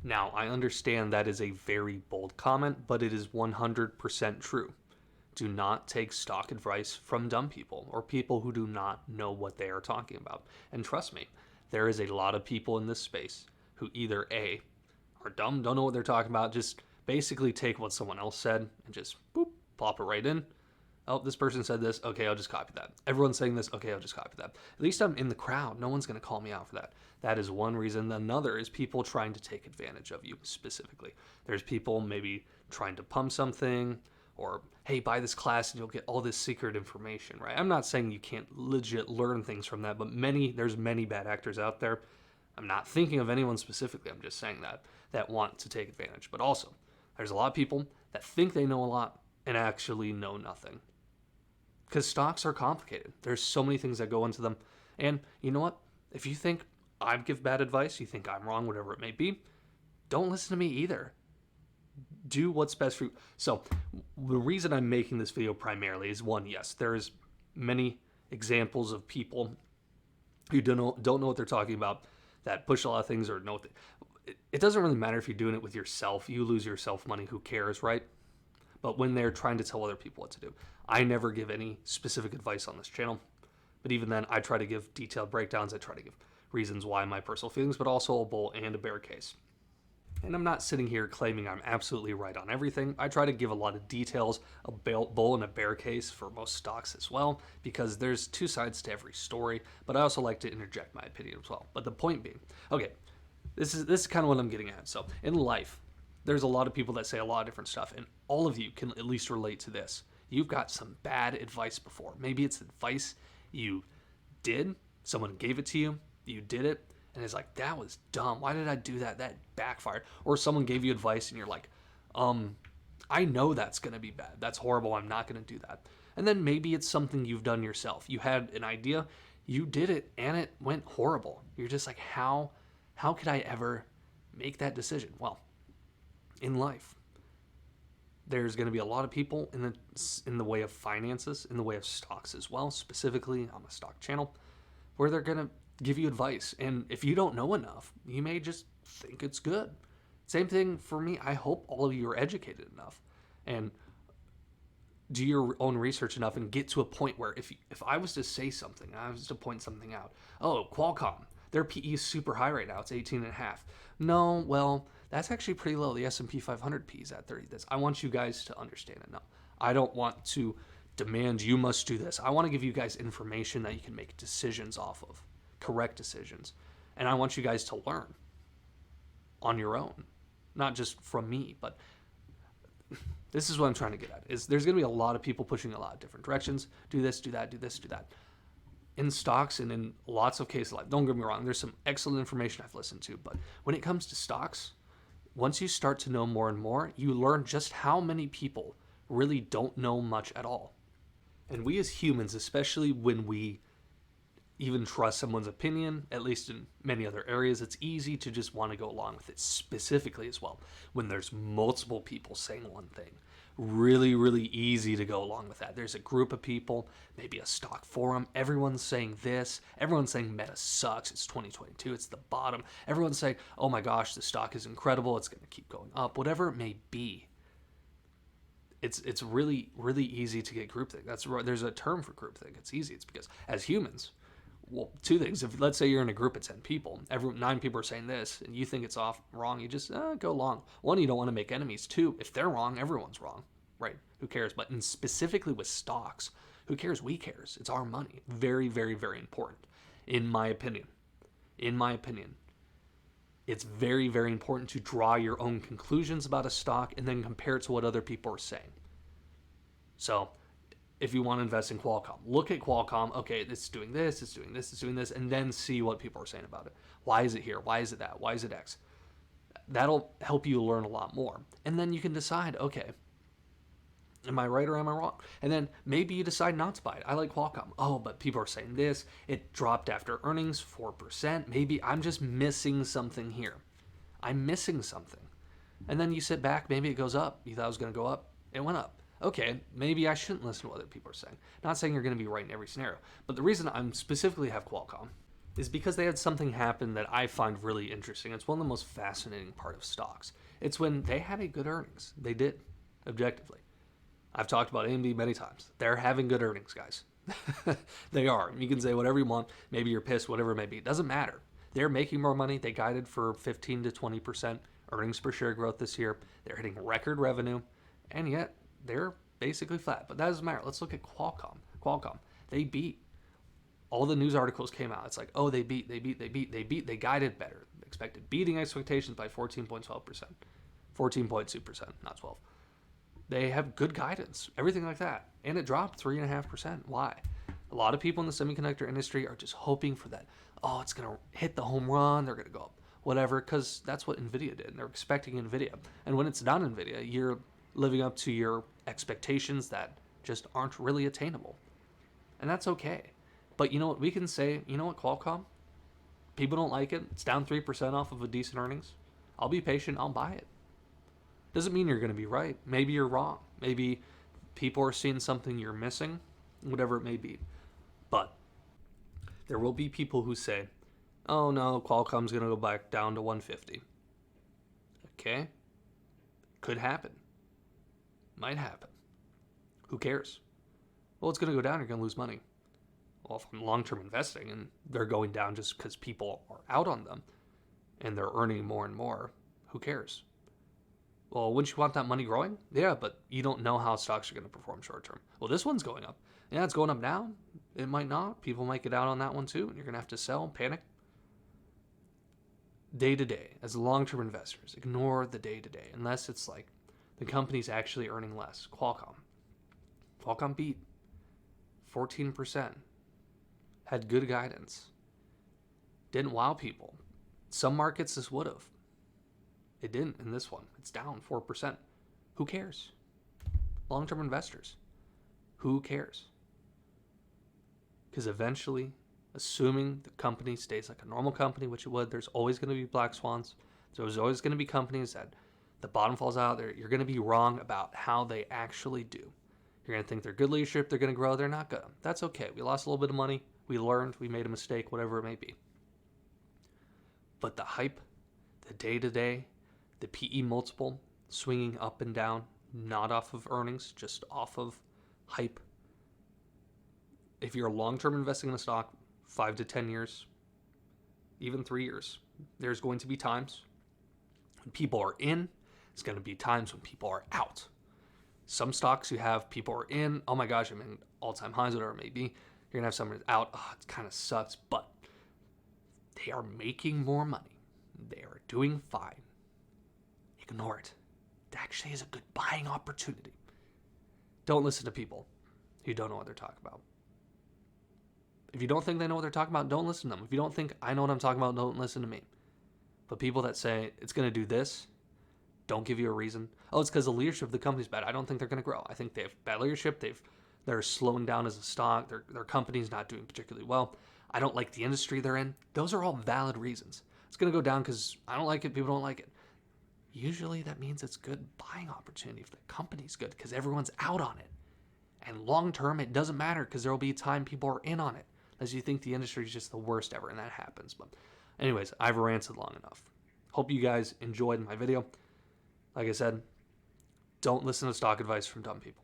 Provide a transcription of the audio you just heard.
Now, I understand that is a very bold comment, but it is 100% true. Do not take stock advice from dumb people or people who do not know what they are talking about. And trust me, there is a lot of people in this space who either A, are dumb, don't know what they're talking about, just basically take what someone else said and just boop, plop it right in. Oh, this person said this. Okay, I'll just copy that. Everyone's saying this. Okay, I'll just copy that. At least I'm in the crowd. No one's going to call me out for that. That is one reason. Another is people trying to take advantage of you specifically. There's people maybe trying to pump something or, hey, buy this class and you'll get all this secret information, right? I'm not saying you can't legit learn things from that, but there's many bad actors out there. I'm not thinking of anyone specifically. I'm just saying that want to take advantage. But also, there's a lot of people that think they know a lot and actually know nothing. Because stocks are complicated. There's so many things that go into them. And you know what? If you think I give bad advice, you think I'm wrong, whatever it may be, don't listen to me either. Do what's best for you. So the reason I'm making this video primarily is one, yes, there's many examples of people who don't know what they're talking about, that push a lot of things or know. It doesn't really matter if you're doing it with yourself. You lose yourself money. Who cares, right? But when they're trying to tell other people what to do, I never give any specific advice on this channel. But even then, I try to give detailed breakdowns. I try to give reasons why, my personal feelings, but also a bull and a bear case. And I'm not sitting here claiming I'm absolutely right on everything. I try to give a lot of details, a bull and a bear case for most stocks as well, because there's two sides to every story, but I also like to interject my opinion as well. But the point being, okay, this is kind of what I'm getting at. So in life, there's a lot of people that say a lot of different stuff, and all of you can at least relate to this. You've got some bad advice before. Maybe it's advice you did, someone gave it to you, you did it, and it's like, that was dumb. Why did I do that? That backfired. Or someone gave you advice and you're like, I know that's going to be bad. That's horrible. I'm not going to do that. And then maybe it's something you've done yourself. You had an idea, you did it, and it went horrible. You're just like, how could I ever make that decision? Well, in life, there's going to be a lot of people in the way of finances, in the way of stocks as well, specifically on the stock channel, where they're going to give you advice. And if you don't know enough, you may just think it's good. Same thing for me. I hope all of you are educated enough and do your own research enough and get to a point where if I was to say something, I was to point something out, oh, Qualcomm, their PE is super high right now. It's 18.5. No, well, that's actually pretty low. The S&P 500 P is at 30. I want you guys to understand it. No, I don't want to demand you must do this. I want to give you guys information that you can make decisions off of, correct decisions. And I want you guys to learn on your own, not just from me, but this is what I'm trying to get at, is there's going to be a lot of people pushing a lot of different directions. Do this, do that, do this, do that. In stocks and in lots of cases, like, don't get me wrong, there's some excellent information I've listened to, but when it comes to stocks, once you start to know more and more, you learn just how many people really don't know much at all. And we as humans, especially when we even trust someone's opinion, at least in many other areas, it's easy to just want to go along with it, specifically as well. When there's multiple people saying one thing, really, really easy to go along with that. There's a group of people, maybe a stock forum, everyone's saying this, everyone's saying Meta sucks, it's 2022, it's the bottom. Everyone's saying, oh my gosh, the stock is incredible, it's going to keep going up, whatever it may be. It's really, really easy to get groupthink. There's a term for groupthink. It's easy. It's because as humans, well, two things. If let's say you're in a group of 10 people, 9 people are saying this, and you think it's wrong, you just go along. One, you don't want to make enemies. Two, if they're wrong, everyone's wrong, right? Who cares? But specifically with stocks, who cares? We cares. It's our money. Very, very, very important, in my opinion. It's very, very important to draw your own conclusions about a stock and then compare it to what other people are saying. So if you want to invest in Qualcomm, look at Qualcomm. Okay, it's doing this, it's doing this, it's doing this, and then see what people are saying about it. Why is it here? Why is it that? Why is it X? That'll help you learn a lot more. And then you can decide, okay, am I right or am I wrong? And then maybe you decide not to buy it. I like Qualcomm. Oh, but people are saying this. It dropped after earnings, 4%. Maybe I'm just missing something here. I'm missing something. And then you sit back, maybe it goes up. You thought it was going to go up. It went up. Okay, maybe I shouldn't listen to what other people are saying. Not saying you're going to be right in every scenario. But the reason I'm specifically have Qualcomm is because they had something happen that I find really interesting. It's one of the most fascinating part of stocks. It's when they had a good earnings. They did, objectively. I've talked about AMD many times. They're having good earnings, guys. They are. You can say whatever you want. Maybe you're pissed, whatever it may be. It doesn't matter. They're making more money. They guided for 15 to 20% earnings per share growth this year. They're hitting record revenue, and yet they're basically flat. But that doesn't matter. Let's look at Qualcomm. Qualcomm, they beat. All the news articles came out. It's like, oh, they beat. They guided better. Expected beating expectations by 14.12%. 14.2%, not 12. They have good guidance, everything like that. And it dropped 3.5%. Why? A lot of people in the semiconductor industry are just hoping for that. Oh, it's going to hit the home run. They're going to go up, whatever, because that's what NVIDIA did. And they're expecting NVIDIA. And when it's not NVIDIA, you're living up to your expectations that just aren't really attainable. And that's okay. But you know what? We can say, you know what, Qualcomm? People don't like it. It's down 3% off of a decent earnings. I'll be patient. I'll buy it. Doesn't mean you're going to be right. Maybe you're wrong. Maybe people are seeing something you're missing, whatever it may be. But there will be people who say, oh no, Qualcomm's going to go back down to 150. Okay. Could happen. Might happen. Who cares? Well, it's going to go down. You're going to lose money. Well, from long-term investing, and they're going down just because people are out on them and they're earning more and more, who cares? Well, wouldn't you want that money growing? Yeah, but you don't know how stocks are going to perform short term. Well, this one's going up. Yeah, it's going up now. It might not. People might get out on that one too, and you're going to have to sell and panic. Day to day, as long-term investors, ignore the day to day, unless it's like the company's actually earning less. Qualcomm beat 14%. Had good guidance. Didn't wow people. Some markets this would have. It didn't in this one. It's down 4%. Who cares? Long-term investors. Who cares? Because eventually, assuming the company stays like a normal company, which it would, there's always going to be black swans. There's always going to be companies that the bottom falls out. You're going to be wrong about how they actually do. You're going to think they're good leadership, they're going to grow, they're not good. That's okay. We lost a little bit of money. We learned, we made a mistake, whatever it may be. But the hype, the day-to-day, the PE multiple swinging up and down, not off of earnings, just off of hype. If you're long-term investing in a stock, 5 to 10 years, even 3 years, there's going to be times when people are in. It's going to be times when people are out. Some stocks you have people are in. Oh my gosh, I'm in all-time highs, whatever it may be. You're going to have someone out. Oh, it kind of sucks, but they are making more money. They are doing fine. Ignore it. It actually is a good buying opportunity. Don't listen to people who don't know what they're talking about. If you don't think they know what they're talking about, don't listen to them. If you don't think I know what I'm talking about, don't listen to me. But people that say it's going to do this, don't give you a reason. Oh, it's because the leadership of the company's bad. I don't think they're going to grow. I think they have bad leadership. They're slowing down as a stock. Their company's not doing particularly well. I don't like the industry they're in. Those are all valid reasons. It's going to go down because I don't like it. People don't like it. Usually that means it's good buying opportunity if the company's good because everyone's out on it. And long term, it doesn't matter because there will be a time people are in on it. As you think the industry is just the worst ever, and that happens. But anyways, I've ranted long enough. Hope you guys enjoyed my video. Like I said, don't listen to stock advice from dumb people.